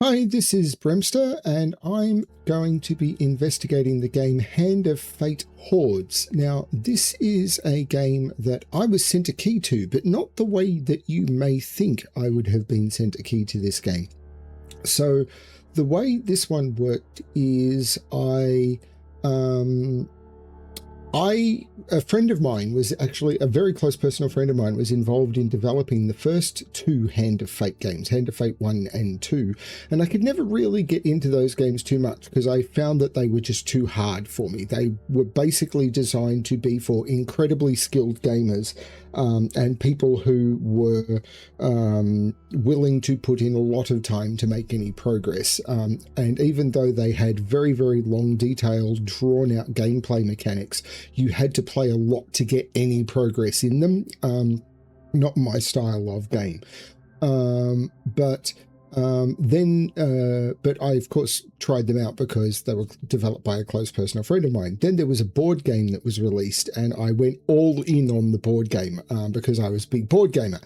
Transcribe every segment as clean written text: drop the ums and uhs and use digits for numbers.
Hi, this is Bremster, and I'm going to be investigating the game Hand of Fate Hordes. Now, this is a game that I was sent a key to, but not the way that you may think I would have been sent a key to this game. So, the way this one worked is a friend of mine was actually a very close personal friend of mine was involved in developing the first two Hand of Fate games, Hand of Fate 1 and 2. And I could never really get into those games too much because I found that they were just too hard for me. They were basically designed to be for incredibly skilled gamers and people who were willing to put in a lot of time to make any progress. And even though they had very, very long, detailed, drawn-out gameplay mechanics, you had to play a lot to get any progress in them. Not my style of game. But I of course tried them out because they were developed by a close personal friend of mine. Then there was a board game that was released, and I went all in on the board game because I was a big board gamer.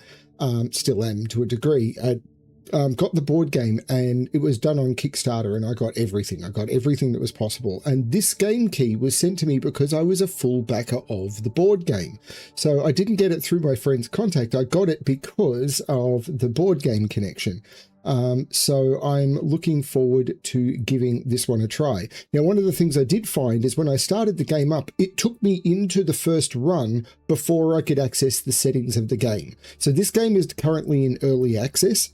Still am to a degree. Got the board game, and it was done on Kickstarter, and I got everything. I got everything that was possible. And this game key was sent to me because I was a full backer of the board game. So I didn't get it through my friend's contact. I got it because of the board game connection. So I'm looking forward to giving this one a try. Now, one of the things I did find is when I started the game up, it took me into the first run before I could access the settings of the game. So this game is currently in early access.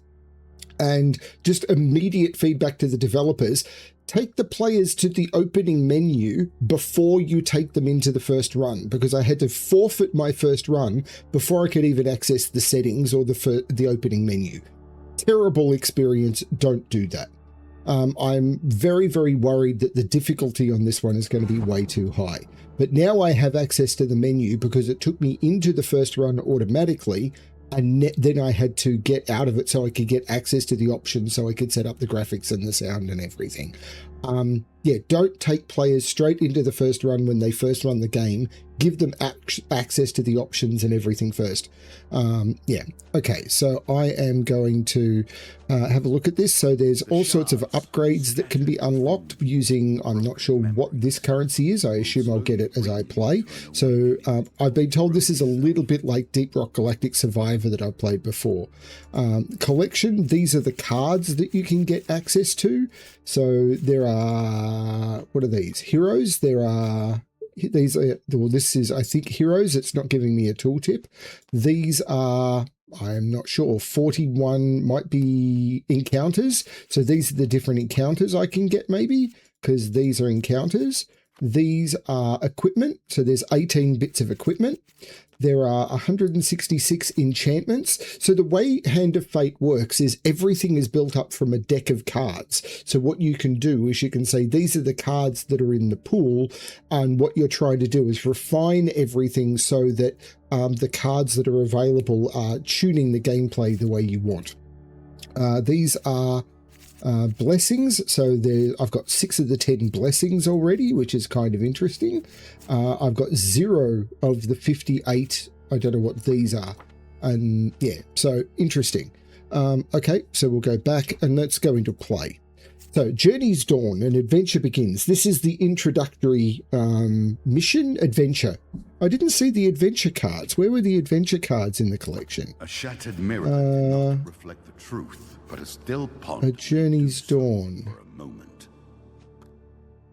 And just immediate feedback to the developers, take the players to the opening menu before you take them into the first run, because I had to forfeit my first run before I could even access the settings or the opening menu. Terrible experience. Don't do that. I'm very, very worried that the difficulty on this one is going to be way too high. But now I have access to the menu because it took me into the first run automatically. And then I had to get out of it so I could get access to the options so I could set up the graphics and the sound and everything. Yeah, don't take players straight into the first run when they first run the game. Give them access to the options and everything first. Yeah, okay, so I am going to have a look at this. So there's all sorts of upgrades that can be unlocked using, I'm not sure what this currency is. I assume I'll get it as I play. So I've been told this is a little bit like Deep Rock Galactic Survivor that I've played before. Collection, these are the cards that you can get access to. So there are, what are these? Heroes. There are, these are, well, this is, I think, heroes. It's not giving me a tooltip. These are, I'm not sure, 41 might be encounters. So these are the different encounters I can get maybe, because these are encounters. These are equipment. So there's 18 bits of equipment. There are 166 enchantments. So the way Hand of Fate works is everything is built up from a deck of cards. So what you can do is you can say, these are the cards that are in the pool. And what you're trying to do is refine everything so that the cards that are available are tuning the gameplay the way you want. These are blessings. So I've got 6 of the 10 blessings already, which is kind of interesting. I've got 0 of the 58. I don't know what these are. And yeah, so interesting. Okay, so we'll go back and let's go into play. So Journey's Dawn, an adventure begins. This is the introductory mission adventure. I didn't see the adventure cards. Where were the adventure cards in the collection? A shattered mirror that did not reflect the truth, but is still pondered. A Journey's Dawn. For a moment.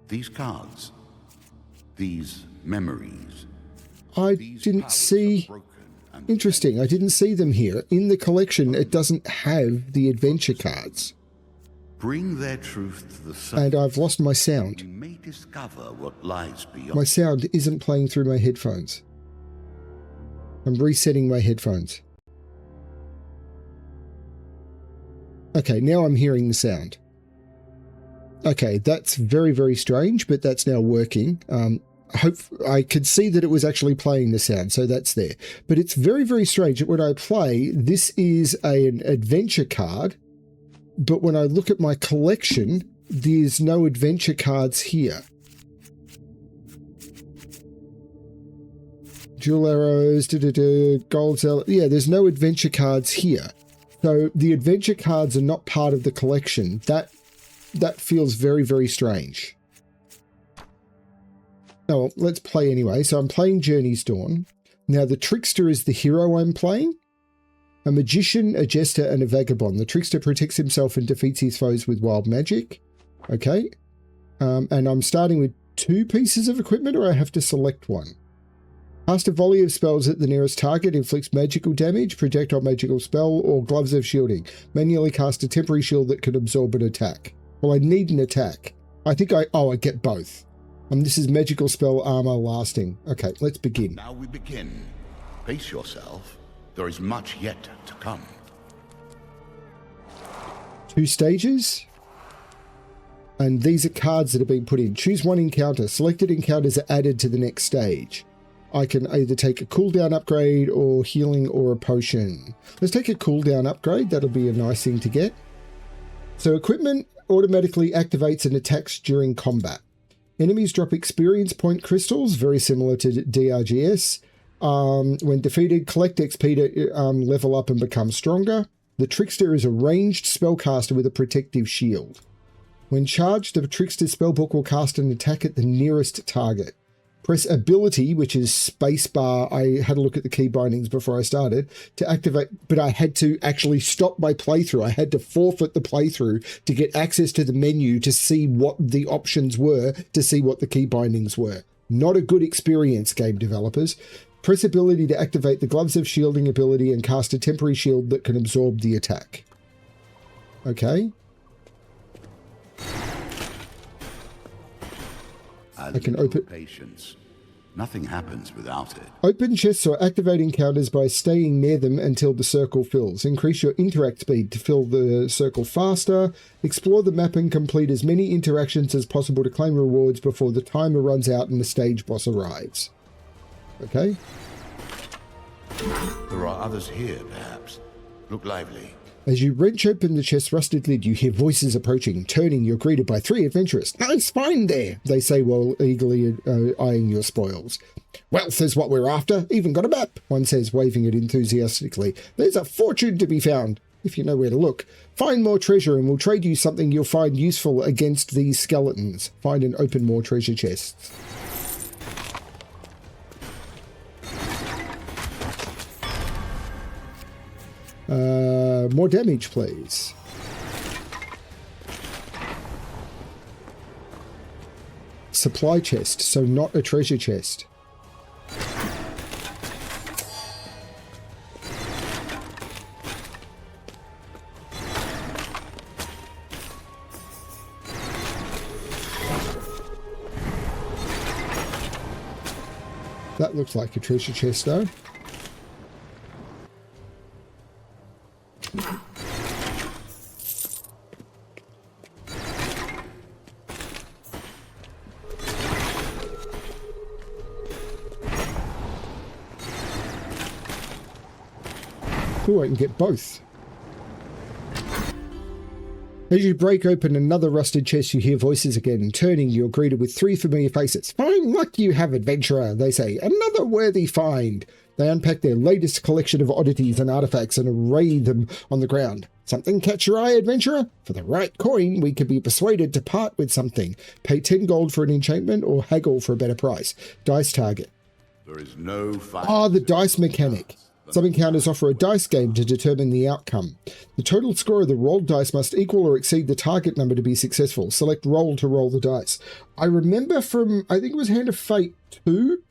These cards, these memories. I didn't see. Interesting. I didn't see them here in the collection. It doesn't have the adventure cards. Bring their truth to the surface. And I've lost my sound. You may discover what lies beyond. My sound isn't playing through my headphones. I'm resetting my headphones. Okay, now I'm hearing the sound. Okay, that's very, very strange, but that's now working. I could see that it was actually playing the sound, so that's there. But it's very, very strange that when I play, this is an adventure card. But when I look at my collection, there's no adventure cards here. Jewel arrows, gold cell. Yeah, there's no adventure cards here. So the adventure cards are not part of the collection. That feels very, very strange. Oh, well, let's play anyway. So I'm playing Journey's Dawn. Now the Trickster is the hero I'm playing. A magician, a jester, and a vagabond. The Trickster protects himself and defeats his foes with wild magic. Okay. And I'm starting with 2 pieces of equipment, or I have to select one. Cast a volley of spells at the nearest target, inflicts magical damage, projectile magical spell, or gloves of shielding. Manually cast a temporary shield that can absorb an attack. Well, I need an attack. I think I get both. This is magical spell, armor, lasting. Okay, let's begin. Now we begin. Pace yourself. There is much yet to come. 2 stages. And these are cards that have been put in. Choose one encounter. Selected encounters are added to the next stage. I can either take a cooldown upgrade or healing or a potion. Let's take a cooldown upgrade. That'll be a nice thing to get. So equipment automatically activates and attacks during combat. Enemies drop experience point crystals, very similar to DRGS. When defeated, collect XP to level up and become stronger. The Trickster is a ranged spellcaster with a protective shield. When charged, the Trickster's spellbook will cast an attack at the nearest target. Press ability, which is spacebar. I had a look at the key bindings before I started to activate, but I had to actually stop my playthrough. I had to forfeit the playthrough to get access to the menu to see what the options were, to see what the key bindings were. Not a good experience, game developers. Press ability to activate the gloves of shielding ability and cast a temporary shield that can absorb the attack. Okay. I can open patience. Nothing happens without it. Open chests or activate encounters by staying near them until the circle fills. Increase your interact speed to fill the circle faster. Explore the map and complete as many interactions as possible to claim rewards before the timer runs out and the stage boss arrives. Okay. There are others here, perhaps. Look lively. As you wrench open the chest's rusted lid, you hear voices approaching. Turning, you're greeted by 3 adventurers. "Nice find there," they say while eagerly eyeing your spoils. "Wealth is what we're after. Even got a map," one says, waving it enthusiastically. "There's a fortune to be found, if you know where to look. Find more treasure and we'll trade you something you'll find useful against these skeletons. Find and open more treasure chests." More damage, please. Supply chest, so not a treasure chest. That looks like a treasure chest, though. Ooh, I can get both. As you break open another rusted chest, you hear voices again. Turning, you're greeted with 3 familiar faces. "Fine luck you have, adventurer," they say. "Another worthy find." They unpack their latest collection of oddities and artifacts and array them on the ground. "Something catch your eye, adventurer? For the right coin, we could be persuaded to part with something. Pay 10 gold for an enchantment or haggle for a better price. Dice target." There is no fight. Ah, the dice mechanic. Some encounters offer a dice game to determine the outcome. The total score of the rolled dice must equal or exceed the target number to be successful. Select roll to roll the dice. I remember from, I think it was Hand of Fate 2,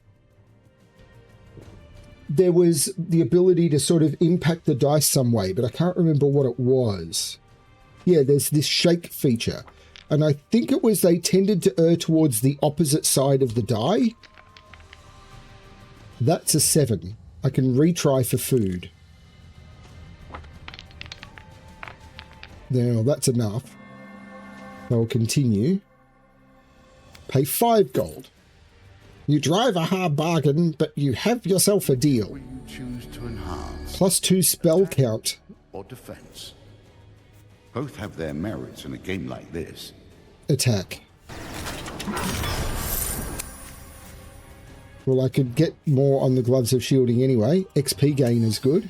there was the ability to sort of impact the dice some way, but I can't remember what it was. Yeah, there's this shake feature. And I think it was they tended to err towards the opposite side of the die. That's a 7. I can retry for food. Now, that's enough. I'll continue. Pay 5 gold. You drive a hard bargain, but you have yourself a deal. Will you choose to enhance +2 spell count. or defense? Both have their merits in a game like this. Attack. Well, I could get more on the gloves of shielding anyway. XP gain is good.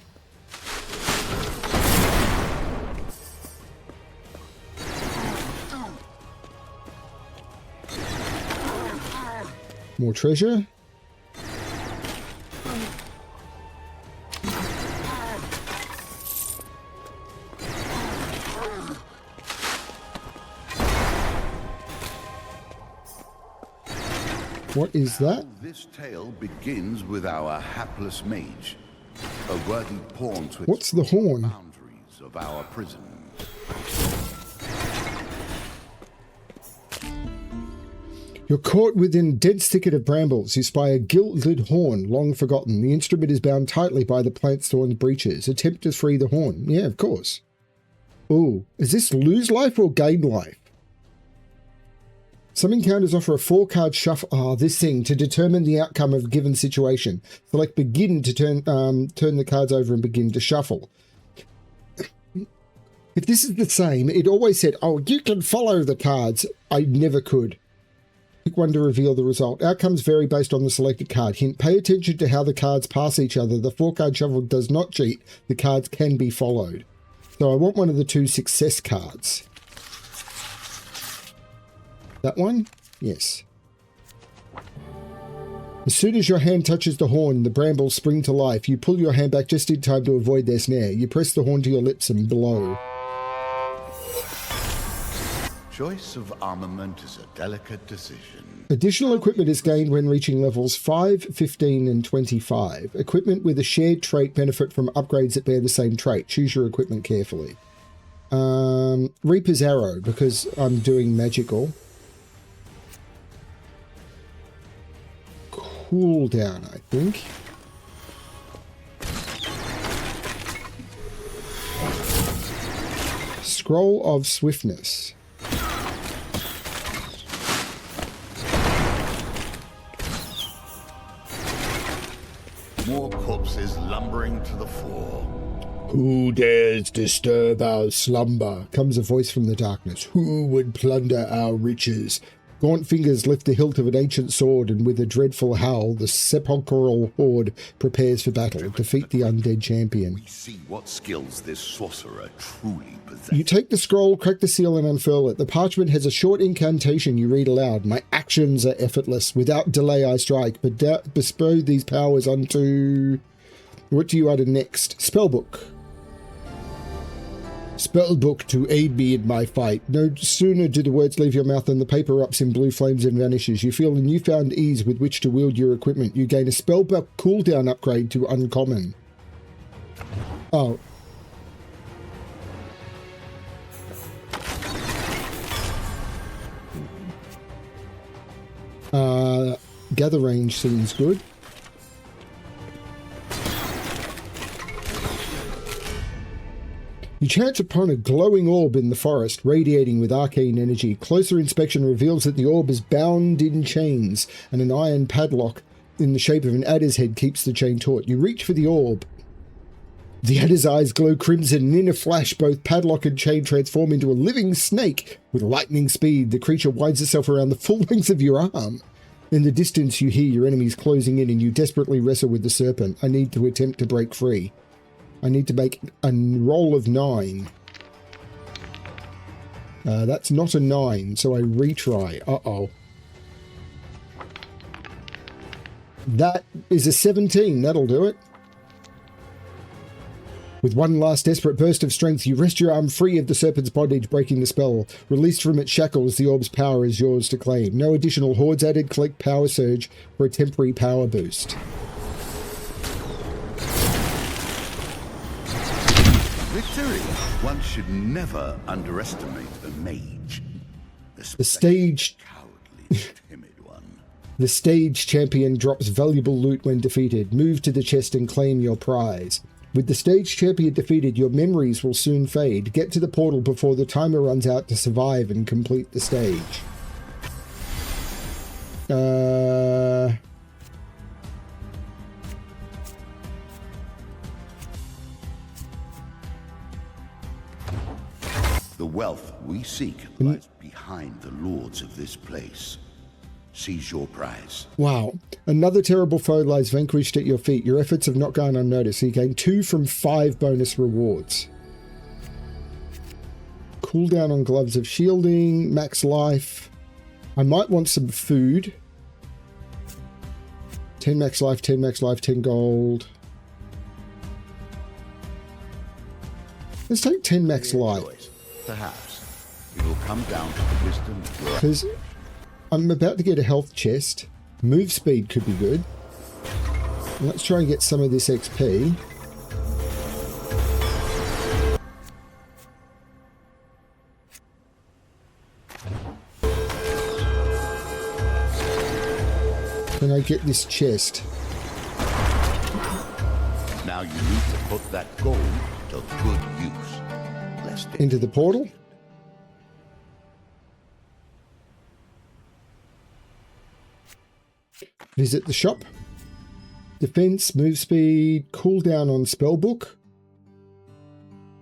More treasure. What is that? This tale begins with our hapless mage, a worthy pawn to What's the horn? boundaries of our prison. You're caught within a dense thicket of brambles. You spy a gilded horn, long forgotten. The instrument is bound tightly by the plant's thorn breeches. Attempt to free the horn. Yeah, of course. Ooh, is this lose life or gain life? Some encounters offer a 4-card shuffle. Ah, this thing to determine the outcome of a given situation. Select begin to turn the cards over and begin to shuffle. If this is the same, it always said, "Oh, you can follow the cards." I never could. Pick one to reveal the result. Outcomes vary based on the selected card. Hint: pay attention to how the cards pass each other. The 4-card shuffle does not cheat. The cards can be followed. So I want one of the 2 success cards. That one? Yes. As soon as your hand touches the horn, the brambles spring to life. You pull your hand back just in time to avoid their snare. You press the horn to your lips and blow. Choice of armament is a delicate decision. Additional equipment is gained when reaching levels 5, 15, and 25. Equipment with a shared trait benefit from upgrades that bear the same trait. Choose your equipment carefully. Reaper's Arrow, because I'm doing magical. Cooldown, I think. Scroll of Swiftness. More corpses lumbering to the fore. Who dares disturb our slumber? Comes a voice from the darkness. Who would plunder our riches? Gaunt fingers lift the hilt of an ancient sword, and with a dreadful howl, the sepulchral horde prepares for battle. Defeat the undead champion. We see what skills this sorcerer truly possesses. You take the scroll, crack the seal, and unfurl it. The parchment has a short incantation you read aloud. My actions are effortless. Without delay I strike, but bestow these powers unto... What do you utter next? Spellbook. Spellbook to aid me in my fight. No sooner do the words leave your mouth than the paper erupts in blue flames and vanishes. You feel a newfound ease with which to wield your equipment. You gain a spellbook cooldown upgrade to uncommon. Oh. Gather range seems good. You chance upon a glowing orb in the forest, radiating with arcane energy. Closer inspection reveals that the orb is bound in chains, and an iron padlock in the shape of an adder's head keeps the chain taut. You reach for the orb. The adder's eyes glow crimson, and in a flash, both padlock and chain transform into a living snake. With lightning speed, the creature winds itself around the full length of your arm. In the distance, you hear your enemies closing in, and you desperately wrestle with the serpent. I need to attempt to break free. I need to make a roll of 9. That's not a 9, so I retry. Uh-oh. That is a 17. That'll do it. With one last desperate burst of strength, you wrest your arm free of the serpent's bondage, breaking the spell. Released from its shackles, the orb's power is yours to claim. No additional hordes added. Collect Power Surge for a temporary power boost. Victory! One should never underestimate the mage. The stage... Cowardly, timid one. The stage champion drops valuable loot when defeated. Move to the chest and claim your prize. With the stage champion defeated, your memories will soon fade. Get to the portal before the timer runs out to survive and complete the stage. The wealth we seek lies behind the lords of this place. Seize your prize. Wow. Another terrible foe lies vanquished at your feet. Your efforts have not gone unnoticed. You gain 2 from 5 bonus rewards. Cooldown on gloves of shielding. Max life. I might want some food. 10 max life, 10 max life, 10 gold. Let's take 10 max life. Perhaps it will come down to the wisdom of your... Because I'm about to get a health chest. Move speed could be good. Let's try and get some of this XP. Can I get this chest? Now you need to put that gold to good use. Into the portal? Visit the shop. Defense, move speed, cooldown on spellbook.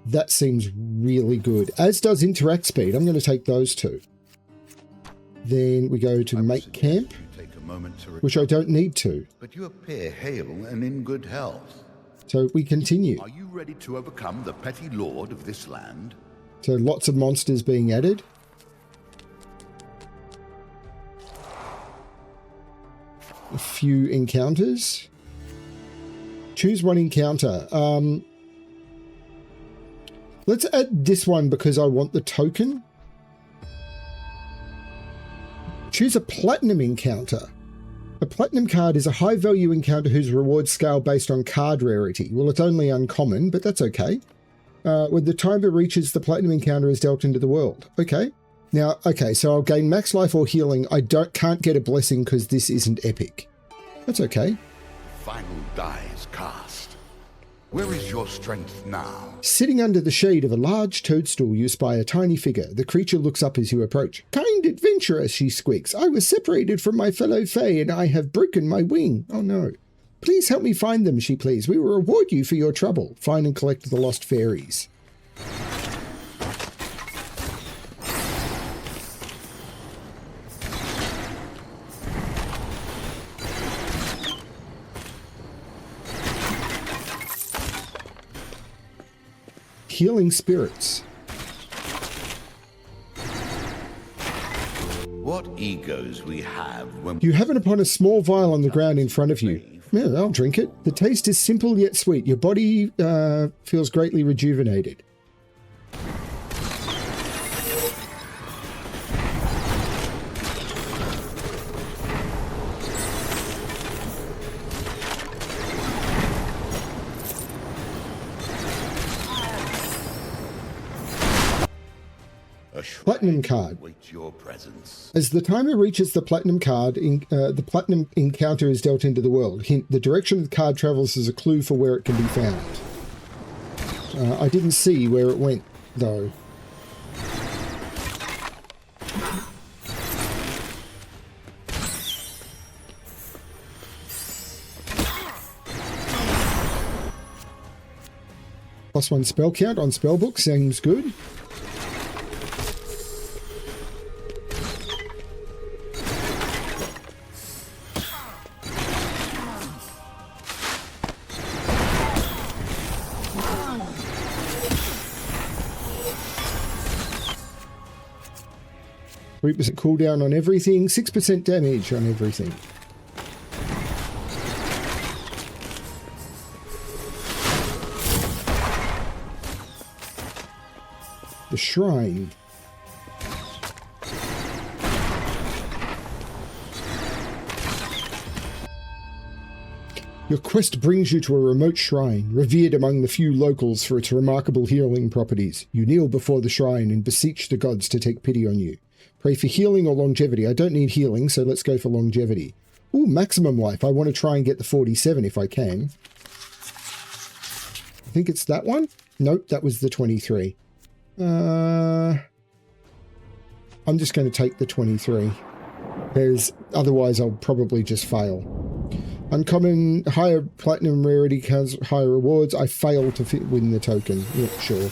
That seems really good. As does interact speed. I'm going to take those two. Then we go to make camp, which I don't need to. But you appear hale and in good health. So we continue. Are you ready to overcome the petty lord of this land? So lots of monsters being added. A few encounters. Choose one encounter. Let's add this one because I want the token. Choose a platinum encounter. A platinum card is a high value encounter whose rewards scale based on card rarity. Well, it's only uncommon, but that's okay. When the timer reaches, the platinum encounter is dealt into the world. Okay. Now, okay, so I'll gain max life or healing. I can't get a blessing because this isn't epic. That's okay. Final die is cast. Where is your strength now? Sitting under the shade of a large toadstool, you spy a tiny figure. The creature looks up as you approach. Kind adventurer, she squeaks. I was separated from my fellow Fae and I have broken my wing. Oh no. Please help me find them, she pleads. We will reward you for your trouble. Find and collect the lost fairies. Healing spirits. What egos we have when you happen upon a small vial on the ground in front of you. Yeah, I'll drink it. The taste is simple yet sweet. Your body feels greatly rejuvenated. Platinum card. Your presence. As the timer reaches the platinum card, the platinum encounter is dealt into the world. Hint, the direction the card travels is a clue for where it can be found. I didn't see where it went, though. +1 spell count on spellbook seems good. %3 cooldown on everything, 6% damage on everything. The shrine. Your quest brings you to a remote shrine, revered among the few locals for its remarkable healing properties. You kneel before the shrine and beseech the gods to take pity on you. Pray for healing or longevity. I don't need healing, so let's go for longevity. Ooh, maximum life. I want to try and get the 47 if I can. I think it's that one? Nope, that was the 23. I'm just going to take the 23. Because otherwise I'll probably just fail. Uncommon, higher platinum rarity has higher rewards. I failed to win the token. Yep, sure.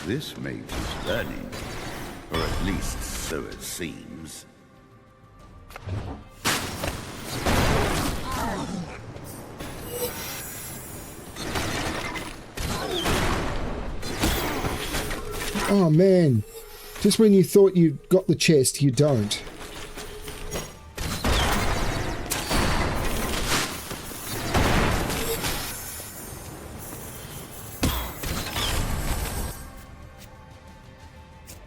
This mage is learning, or at least so it seems. Oh man, just when you thought you got the chest, you don't.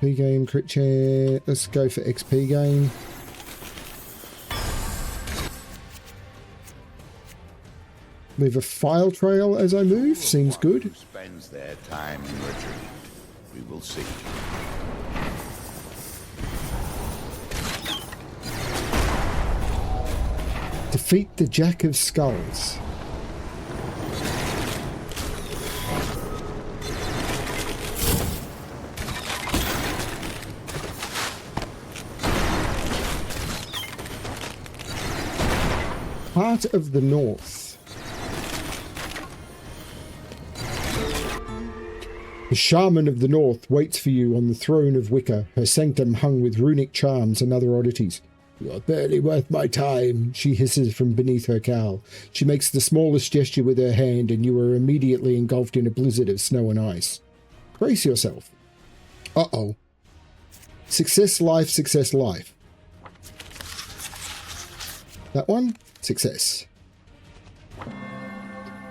XP game, crit chair. Let's go for XP game. Leave a file trail as I move. Seems good. Who spends their time in retreat? We will see. Defeat the Jack of Skulls. Heart of the North. The Shaman of the North waits for you on the throne of Wicca, her sanctum hung with runic charms and other oddities. "You're barely worth my time," she hisses from beneath her cowl. She makes the smallest gesture with her hand, and you are immediately engulfed in a blizzard of snow and ice. Brace yourself. Uh-oh. Success, life, success, life. That one? Success.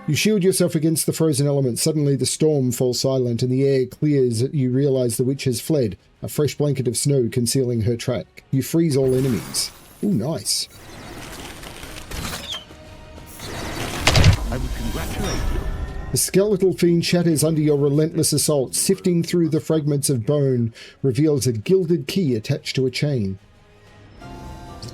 You shield yourself against the frozen elements. Suddenly the storm falls silent and the air clears. You realize the witch has fled, a fresh blanket of snow concealing her track. You freeze all enemies. Ooh, nice. I would congratulate you. The skeletal fiend shatters under your relentless assault. Sifting through the fragments of bone reveals a gilded key attached to a chain.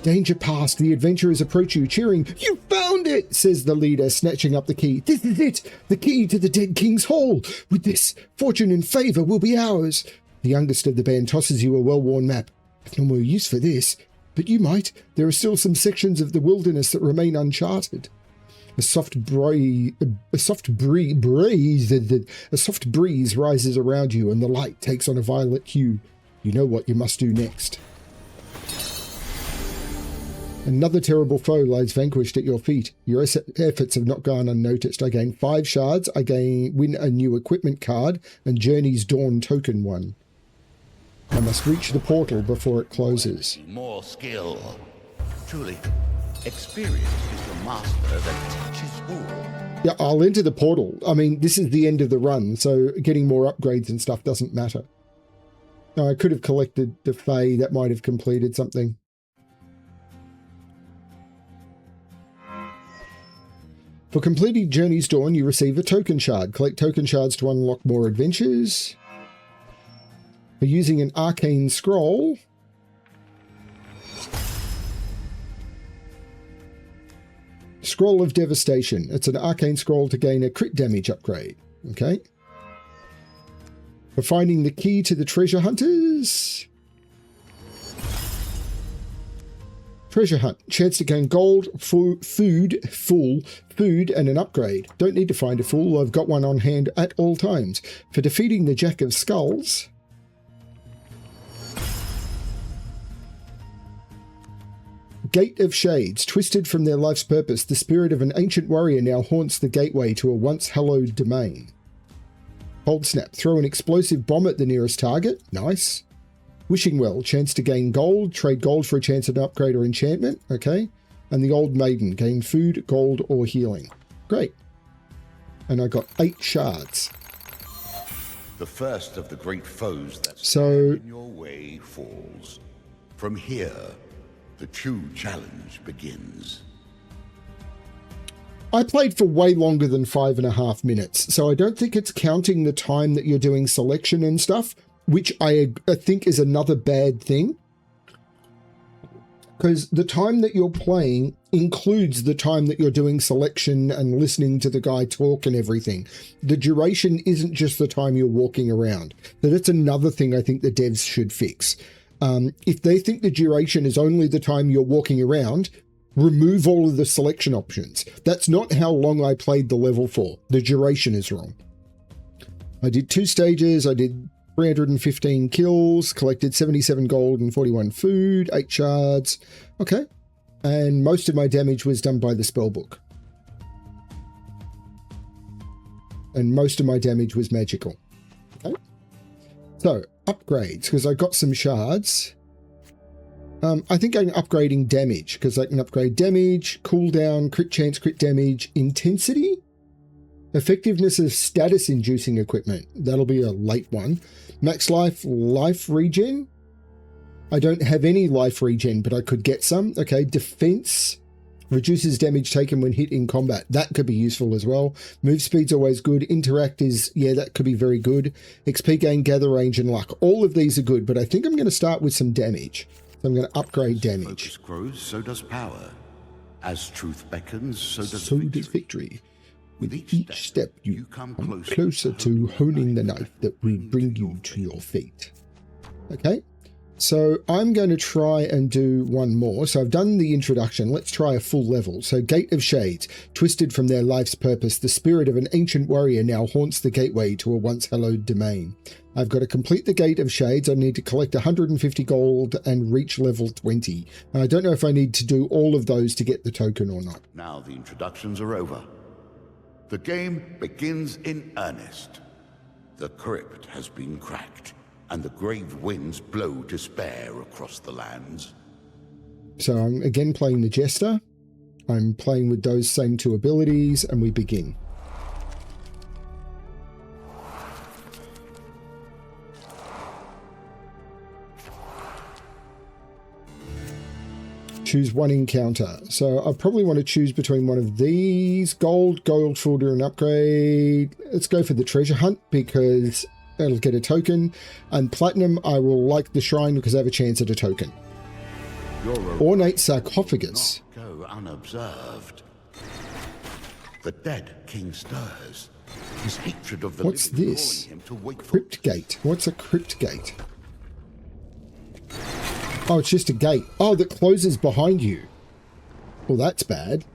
Danger past, the adventurers approach you, cheering. "You found it," says the leader, snatching up the key. "This is it, the key to the dead king's hall. With this, fortune and favor will be ours." The youngest of the band tosses you a well-worn map. "I've no more use for this, but you might. There are still some sections of the wilderness that remain uncharted." A soft breeze rises around you, and the light takes on a violet hue. You know what you must do next. Another terrible foe lies vanquished at your feet. Your efforts have not gone unnoticed. I gain 5 shards. I win a new equipment card and Journey's Dawn token 1. I must reach the portal before it closes. More skill. Truly, experience is the master that teaches fool. Yeah, I'll enter the portal. I mean, this is the end of the run, so getting more upgrades and stuff doesn't matter. Now, I could have collected the Fae. That might have completed something. For completing Journey's Dawn, you receive a token shard. Collect token shards to unlock more adventures. For using an arcane scroll, Scroll of Devastation. It's an arcane scroll to gain a crit damage upgrade. Okay. For finding the key to the treasure hunters, treasure hunt. Chance to gain gold, food, and an upgrade. Don't need to find a fool. I've got one on hand at all times. For defeating the Jack of Skulls, Gate of Shades. Twisted from their life's purpose, the spirit of an ancient warrior now haunts the gateway to a once hallowed domain. Cold Snap. Throw an explosive bomb at the nearest target. Nice. Wishing Well, chance to gain gold, trade gold for a chance at an upgrade or enchantment, okay. And the Old Maiden, gain food, gold, or healing. Great. And I got 8 shards. The first of the great foes that stand in your way falls. From here, the true challenge begins. I played for way longer than 5.5 minutes, so I don't think it's counting the time that you're doing selection and stuff, which I think is another bad thing, because the time that you're playing includes the time that you're doing selection and listening to the guy talk and everything. The duration isn't just the time you're walking around. So that's another thing I think the devs should fix. If they think the duration is only the time you're walking around, remove all of the selection options. That's not how long I played the level for. The duration is wrong. I did 2 stages. I did 315 kills, collected 77 gold and 41 food, 8 shards. Okay. And most of my damage was done by the spellbook. And most of my damage was magical. Okay. So upgrades, because I got some shards. I think I'm upgrading damage, because I can upgrade damage, cooldown, crit chance, crit damage, intensity, effectiveness of status-inducing equipment. That'll be a late one. Max life, life regen. I don't have any life regen, but I could get some. Okay, defense. Reduces damage taken when hit in combat. That could be useful as well. Move speed's always good. Interact is, yeah, that could be very good. XP gain, gather range, and luck. All of these are good, but I think I'm going to start with some damage. So I'm going to upgrade damage. As focus grows, so does power. As truth beckons, so does victory. With each step, you come closer to honing the knife that will bring you to your fate. Okay. So I'm going to try and do one more. So I've done the introduction. Let's try a full level. So Gate of Shades, twisted from their life's purpose, the spirit of an ancient warrior now haunts the gateway to a once hallowed domain. I've got to complete the Gate of Shades. I need to collect 150 gold and reach level 20. And I don't know if I need to do all of those to get the token or not. Now the introductions are over. The game begins in earnest. The crypt has been cracked, and the grave winds blow despair across the lands. So I'm again playing the Jester. I'm playing with those same two abilities, and we begin. Choose one encounter. So I probably want to choose between one of these. Gold folder and upgrade. Let's go for the treasure hunt because it'll get a token. And platinum, I will like the shrine because I have a chance at a token. Ornate sarcophagus. Go unobserved. The dead king stirs. His hatred of the What's this? Crypt gate. What's a crypt gate? Oh, it's just a gate. Oh, that closes behind you. Well, that's bad.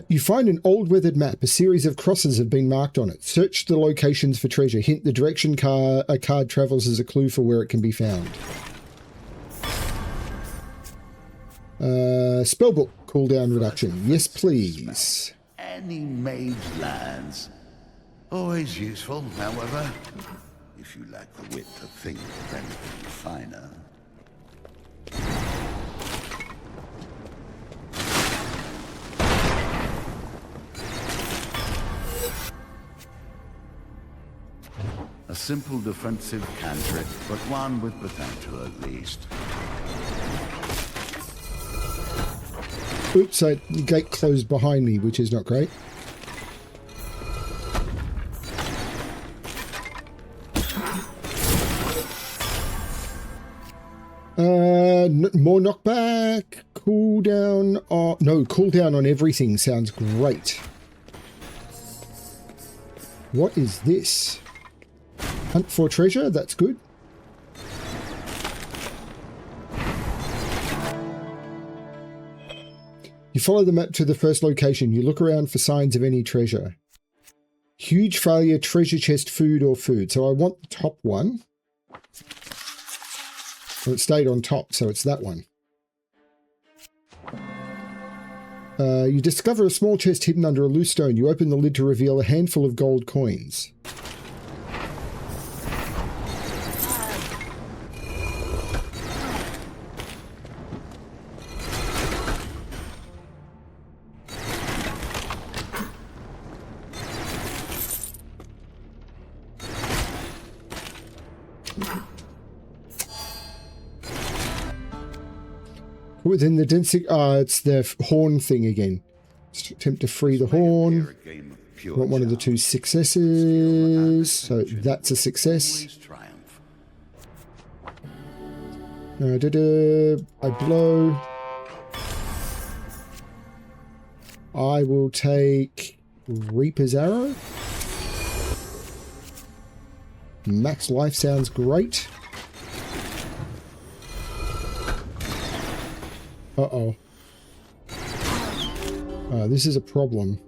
You find an old weathered map. A series of crosses have been marked on it. Search the locations for treasure. Hint the direction a card travels as a clue for where it can be found. Spellbook cooldown reduction. Yes, please. Any mage lands. Always useful, however, if you lack the wit to think of anything finer. A simple defensive cantrip, but one with potential at least. Oops, so the gate closed behind me, which is not great. More knockback, cooldown. No, cooldown on everything sounds great. What is this? Hunt for treasure, that's good. You follow the map to the first location. You look around for signs of any treasure. Huge failure, treasure chest, food or food. So I want the top one. Well, it stayed on top, so it's that one. You discover a small chest hidden under a loose stone. You open the lid to reveal a handful of gold coins. Within the density, it's the horn thing again. Attempt to free the horn. Want one of the two successes, so that's a success. I blow. I will take Reaper's Arrow. Max life sounds great. Uh-oh. This is a problem.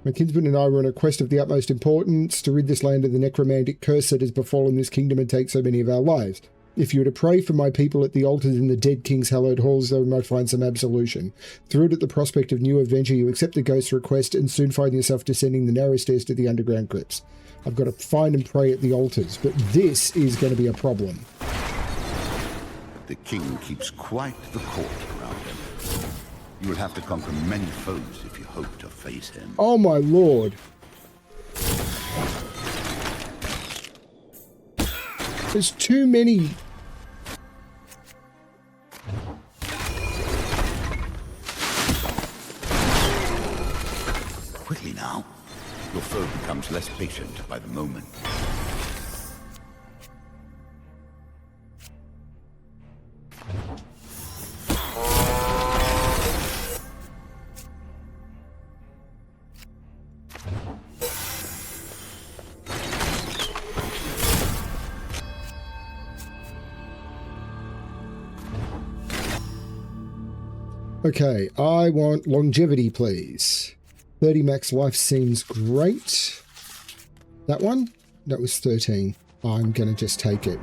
My kinsman and I were on a quest of the utmost importance to rid this land of the necromantic curse that has befallen this kingdom and take so many of our lives. If you were to pray for my people at the altars in the dead king's hallowed halls, they might find some absolution. Thrilled at the prospect of new adventure, you accept the ghost's request and soon find yourself descending the narrow stairs to the underground crypts. I've got to find and pray at the altars, but this is going to be a problem. The king keeps quite the court around him. You will have to conquer many foes if you hope to face him. Oh my lord. There's too many. Quickly now. Your foe becomes less patient by the moment. Okay, I want longevity, please. 30 max life seems great. That one? That was 13. I'm going to just take it.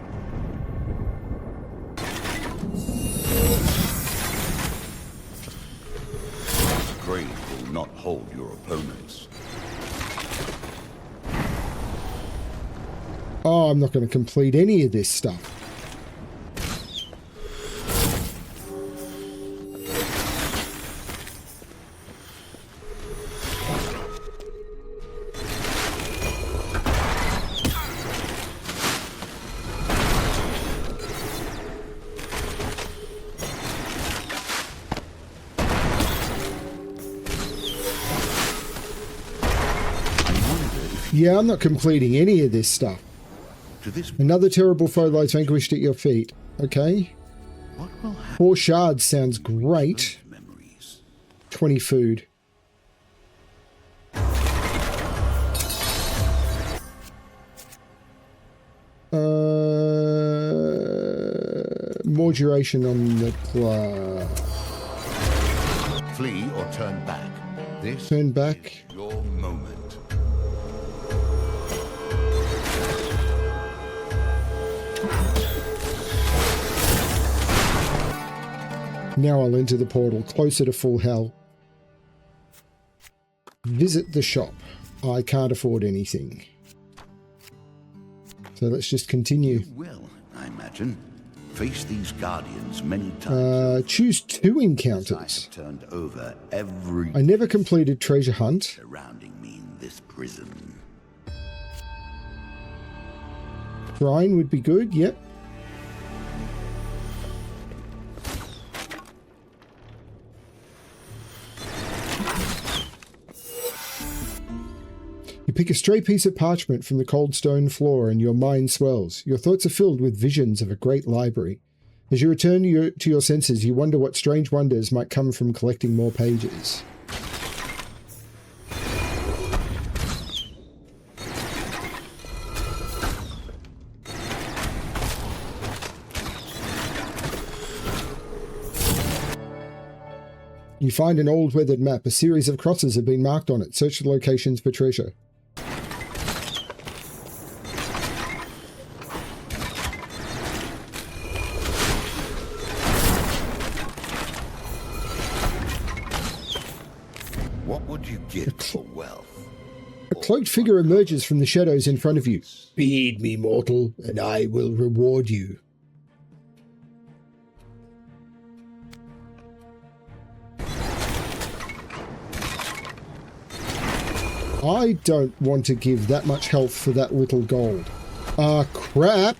Grave will not hold your opponents. Oh, I'm not going to complete any of this stuff. Yeah, I'm not completing any of this stuff. Another terrible foe lies vanquished at your feet. Okay. 4 shards sounds great. 20 food. More duration on the class. Flee or turn back. This turn back. Is your moment. Now I'll enter the portal, closer to full hell. Visit the shop. I can't afford anything. So let's just continue. You will, I imagine, face these guardians many times. Choose 2 encounters. Turned over every I never completed treasure hunt. Surrounding me in this prison. Shrine would be good, yep. You pick a stray piece of parchment from the cold stone floor and your mind swells. Your thoughts are filled with visions of a great library. As you return to your senses, you wonder what strange wonders might come from collecting more pages. You find an old weathered map. A series of crosses have been marked on it. Search the locations for treasure. What would you give for wealth? A cloaked figure emerges from the shadows in front of you. Feed me, mortal, and I will reward you. I don't want to give that much health for that little gold. Ah, crap!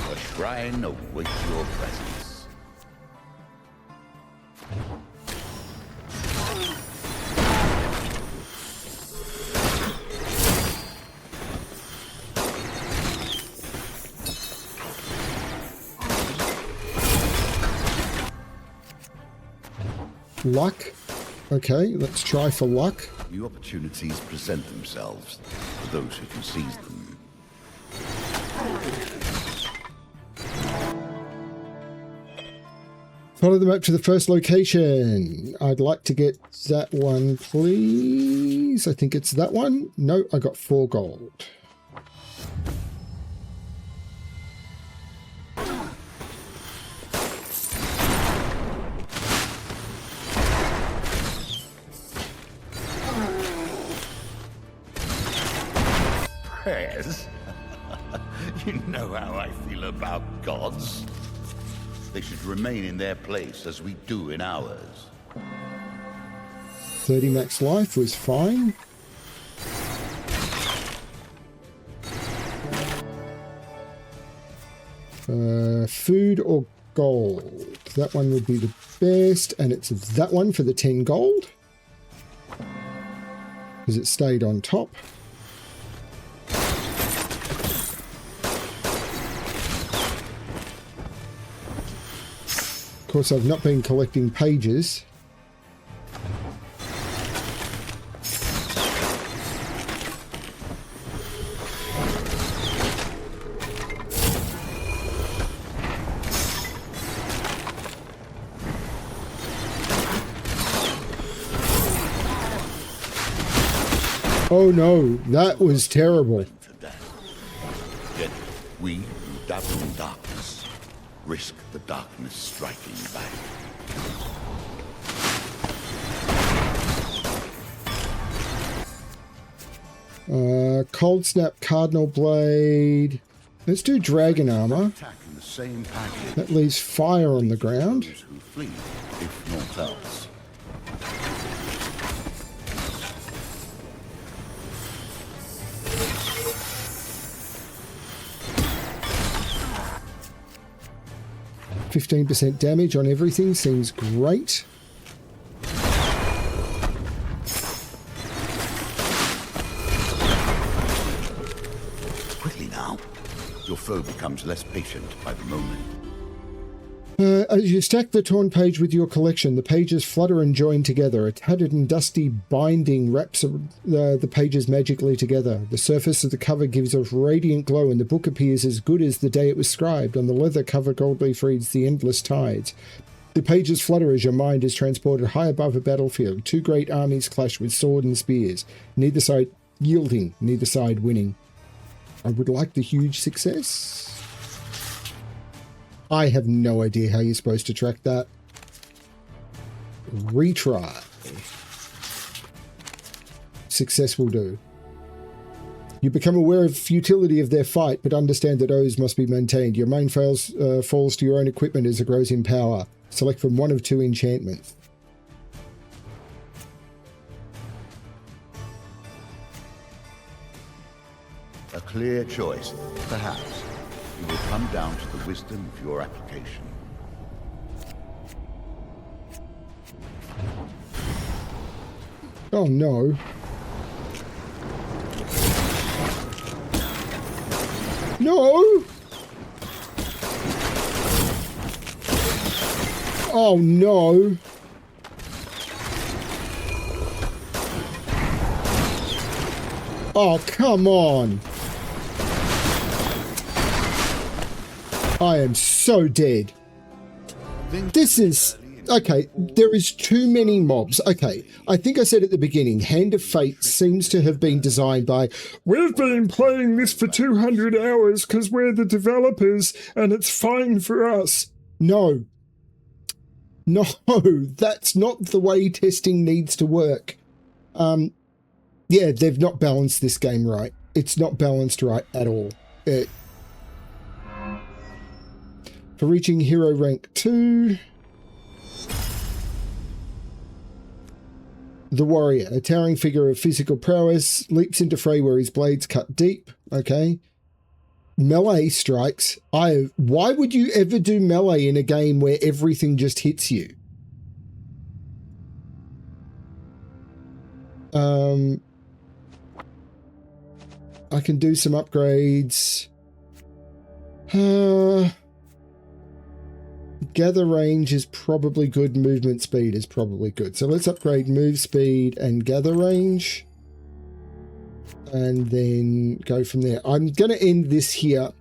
A shrine awaits your presence. Luck. Okay, let's try for luck. New opportunities present themselves for those who can seize them. Follow the map to the first location. I'd like to get that one, please. I think it's that one. No, I got 4 gold. Prayers? You know how I feel about gods. They should remain in their place as we do in ours. 30 max life was fine. Food or gold? That one would be the best, and it's that one for the 10 gold. Because it stayed on top. Of course, I've not been collecting pages. Oh no, that was terrible. Yet we who dabble in darkness risk the darkness striking back. Cold Snap, Cardinal Blade. Let's do Dragon Armor. That leaves fire on the ground. Those who flee, if naught else. %15 damage on everything seems great. Quickly now. Your foe becomes less patient by the moment. As you stack the torn page with your collection, the pages flutter and join together. A tattered and dusty binding wraps the pages magically together. The surface of the cover gives a radiant glow, and the book appears as good as the day it was scribed. On the leather cover, gold leaf reads "The Endless Tides." The pages flutter as your mind is transported high above a battlefield. 2 great armies clash with sword and spears, neither side yielding, neither side winning. I would like the huge success. I have no idea how you're supposed to track that. Retry. Success will do. You become aware of the futility of their fight, but understand that oaths must be maintained. Your mind falls to your own equipment as it grows in power. Select from 1 of 2 enchantments. A clear choice, perhaps. It will come down to the wisdom of your application. Oh no. No! Oh no! Oh, come on! I am so dead. This is... Okay, there is too many mobs. Okay, I think I said at the beginning, Hand of Fate seems to have been designed by, we've been playing this for 200 hours because we're the developers and it's fine for us. No. No, that's not the way testing needs to work. Yeah, they've not balanced this game right. It's not balanced right at all. For reaching hero rank 2, the warrior, a towering figure of physical prowess, leaps into fray where his blades cut deep. Okay. Melee strikes. Why would you ever do melee in a game where everything just hits you? I can do some upgrades. Gather range is probably good. Movement speed is probably good. So let's upgrade move speed and gather range. And then go from there. I'm going to end this here.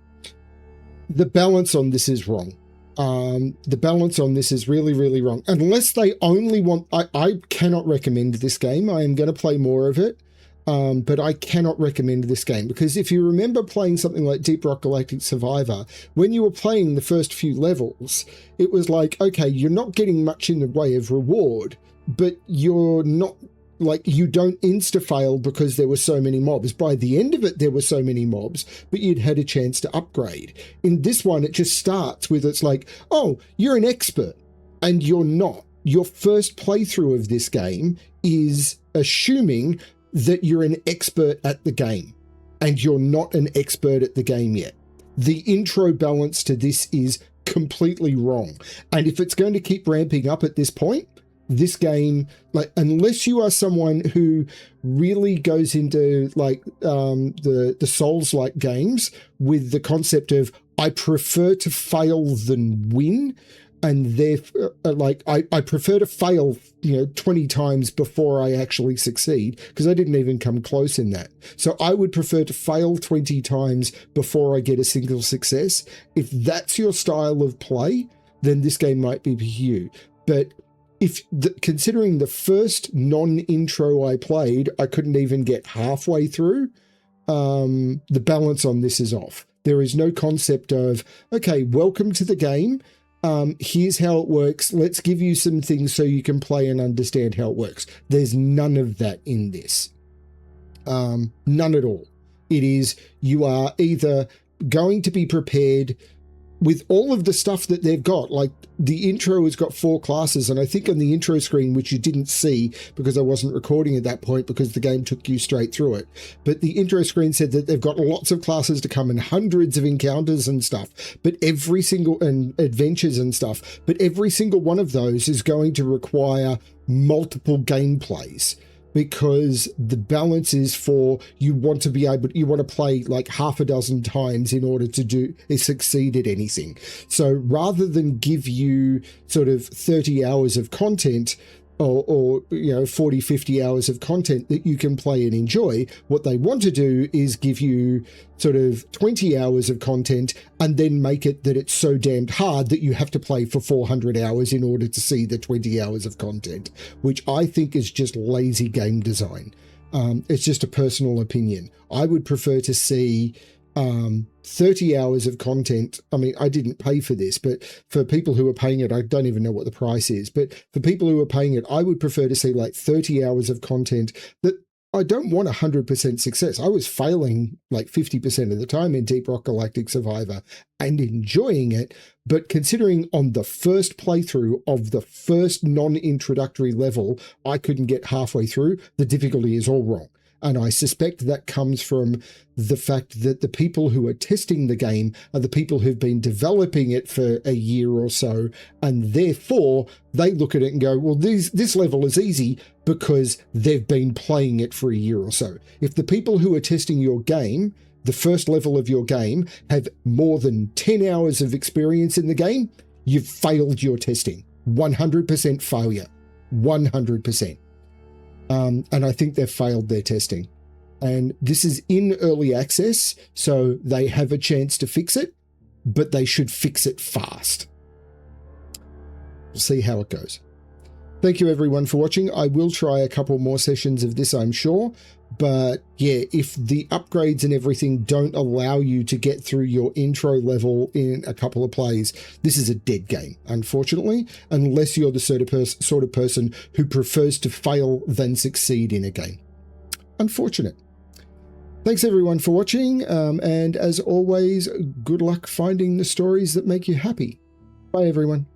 The balance on this is wrong. The balance on this is really, really wrong. Unless they only want... I cannot recommend this game. I am going to play more of it. But I cannot recommend this game, because if you remember playing something like Deep Rock Galactic Survivor, when you were playing the first few levels, it was like, okay, you're not getting much in the way of reward, but you're not, like, you don't insta-fail because there were so many mobs. By the end of it, there were so many mobs, but you'd had a chance to upgrade. In this one, it just starts with, it's like, oh, you're an expert, and you're not. Your first playthrough of this game is assuming that you're an expert at the game, and you're not an expert at the game yet. The intro balance to this is completely wrong. And if it's going to keep ramping up at this point, this game, like, unless you are someone who really goes into like the Souls-like games with the concept of, I prefer to fail than win, and therefore, like, I prefer to fail, 20 times before I actually succeed, because I didn't even come close in that. So I would prefer to fail 20 times before I get a single success. If that's your style of play, then this game might be for you. But considering the first non-intro I played, I couldn't even get halfway through, the balance on this is off. There is no concept of, okay, welcome to the game. Here's how it works. Let's give you some things so you can play and understand how it works. There's none of that in this. None at all. It is, you are either going to be prepared with all of the stuff that they've got. Like, the intro has got 4 classes, and I think on the intro screen, which you didn't see because I wasn't recording at that point because the game took you straight through it, but the intro screen said that they've got lots of classes to come and hundreds of encounters and stuff, but every single, and adventures and stuff, but every single one of those is going to require multiple gameplays, because the balance is for, you want to play like half a dozen times in order to succeed at anything. So rather than give you sort of 30 hours of content, or 40, 50 hours of content that you can play and enjoy, what they want to do is give you sort of 20 hours of content and then make it that it's so damned hard that you have to play for 400 hours in order to see the 20 hours of content, which I think is just lazy game design. It's just a personal opinion. I would prefer to see 30 hours of content. I mean, I didn't pay for this, but for people who are paying it, I don't even know what the price is, but for people who are paying it, I would prefer to see like 30 hours of content. That I don't want 100% success. I was failing like 50% of the time in Deep Rock Galactic Survivor and enjoying it, but considering on the first playthrough of the first non-introductory level, I couldn't get halfway through, the difficulty is all wrong. And I suspect that comes from the fact that the people who are testing the game are the people who've been developing it for a year or so, and therefore they look at it and go, well, this level is easy because they've been playing it for a year or so. If the people who are testing your game, the first level of your game, have more than 10 hours of experience in the game, you've failed your testing. 100% failure. 100%. And I think they've failed their testing. And this is in early access, so they have a chance to fix it, but they should fix it fast. We'll see how it goes. Thank you everyone for watching. I will try a couple more sessions of this, I'm sure. But yeah, if the upgrades and everything don't allow you to get through your intro level in a couple of plays, this is a dead game, unfortunately, unless you're the sort of person who prefers to fail than succeed in a game. Unfortunate. Thanks everyone for watching, and as always, good luck finding the stories that make you happy. Bye everyone.